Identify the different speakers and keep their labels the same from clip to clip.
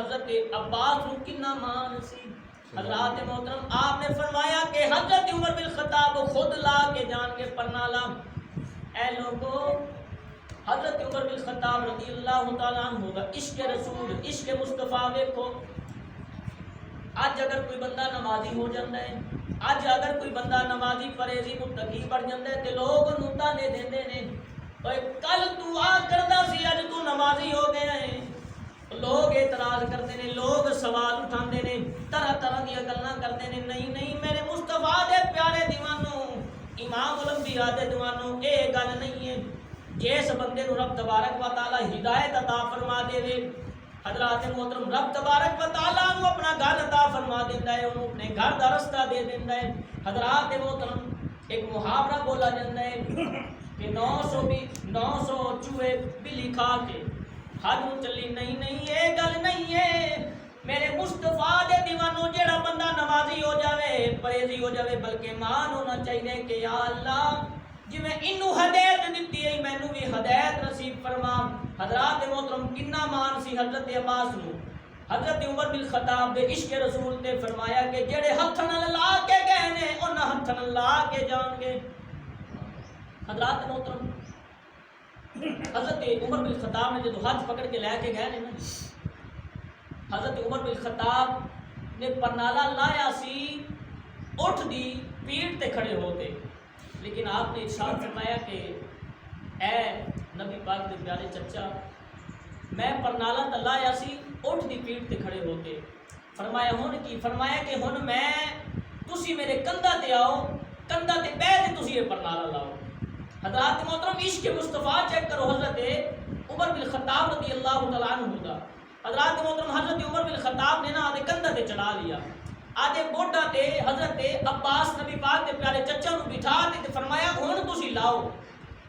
Speaker 1: حضرت عباس کو کنا مان سی. حضرات محترم آپ نے فرمایا کہ حضرت عمر بن خطاب خود لا کے جان کے پرنالا. اے لوگوں حضرت عمر بن خطاب رضی اللہ تعالیٰ عنہ کا عشق رسول عشق مصطفیٰ ویکھو. اج اگر کوئی بندہ نمازی ہو جاتا ہے, اج اگر کوئی بندہ نمازی پرہیزی متقی بن جاتا ہے تے لوگ انہوں تانے دیندے نے, کل تو آ کردا سی اج تو نمازی ہو گیا ہے. لوگ اعتراض کرتے ہیں, لوگ سوال اٹھاندے نے, طرح طرح دی گلاں کرتے ہیں. نہیں نہیں میرے مصطفیٰ دے پیارے دیوانوں, امام الانبیاء دے دیوانوں, اے گل نہیں ہے. جس بندے نو رب تبارک و تعالی ہدایت عطا فرما دے وے, حضرات محترم رب تبارک و تعالی نو اپنا گھر عطا فرما دیندا ہے, انہوں اپنے گھر دا رستہ دے دیندا ہے. حضرات محترم ایک محاورہ بولا جاندا ہے کہ 900 چوہے بلی کھا کے حد نو چلی. نہیں نہیں یہ گل نہیں ہے میرے مصطفیٰ دے دیوانوں. جیڑا بندہ نمازی ہو جاوے پرہیزی ہو جاوے بلکہ مان ہونا چاہیے کہ یا اللہ جی میں انہوں ہدایت دیتی ہے مینوں بھی ہدایت نصیب فرما. حضرات محترم کنا مان سی حضرت عباس نو حضرت عمر بن خطاب دے عشق رسول تے فرمایا کہ جڑے ہتھ نال لا کے گئے نے انہاں ہتھ نال لا کے جان گے. حضرات محترم حضرت عمر بن خطاب نے جدو ہاتھ پکڑ کے لے کے گئے نا, حضرت عمر بن خطاب نے پرنالا لایا سی اٹھ دی پیٹ تے کھڑے ہوتے, لیکن آپ نے ارشاد فرمایا کہ اے نبی پاک دے پیارے چچا میں پرنالا تے لایا سی اٹھ دی پیٹ تے کھڑے ہوتے. فرمایا ہن کی؟ فرمایا کہ ہن میں تسی میرے کندھا تے آؤ, کندھا تے بیٹھ کے تسی یہ پرنالا لاؤ. حضرات محترم عشق مصطفیٰ چیک کرو حضرت عمر بن خطاب رضی اللہ تعالیٰ عنہ دا. حضرات محترم حضرت عمر بن خطاب نے نا آدھے کندھا تے چڑھا لیا, آدھے بوٹا تے حضرت عباس نبی پاک دے پیارے چچا نو بٹھا تے فرمایا ہن تسی لاؤ.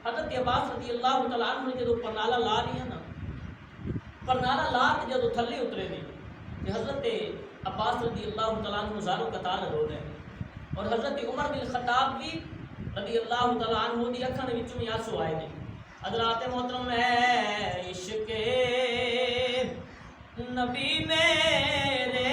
Speaker 1: حضرت عباس رضی اللہ تعالیٰ عنہ نے جدو پرنالا لا لیا نا, پرنالا لا کے جدو تھلے اترے نے کہ حضرت عباس رضی اللہ تعالیٰ عنہ زارو قطار رو رہے ہیں, اور حضرت عمر بن خطاب بھی رضی اللہ تعالیٰ عنہ دی اکھاں دے وچوں بھی آنسو آئے نے. حضرات محترم ہے عشق نبی میرے